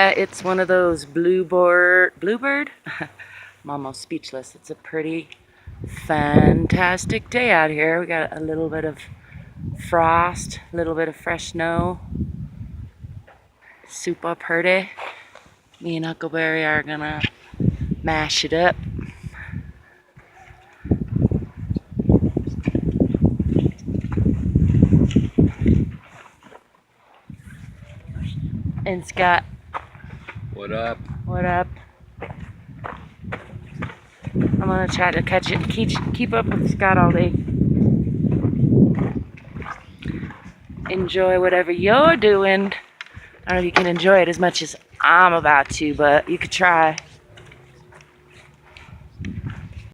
It's one of those bluebird? I'm almost speechless. It's a pretty fantastic day out here. We got a little bit of frost, a little bit of fresh snow. Super pretty. Me and Huckleberry are gonna mash it up. And Scott. What up? What up? I'm gonna try to keep up with Scott all day. Enjoy whatever you're doing. I don't know if you can enjoy it as much as I'm about to, but you could try.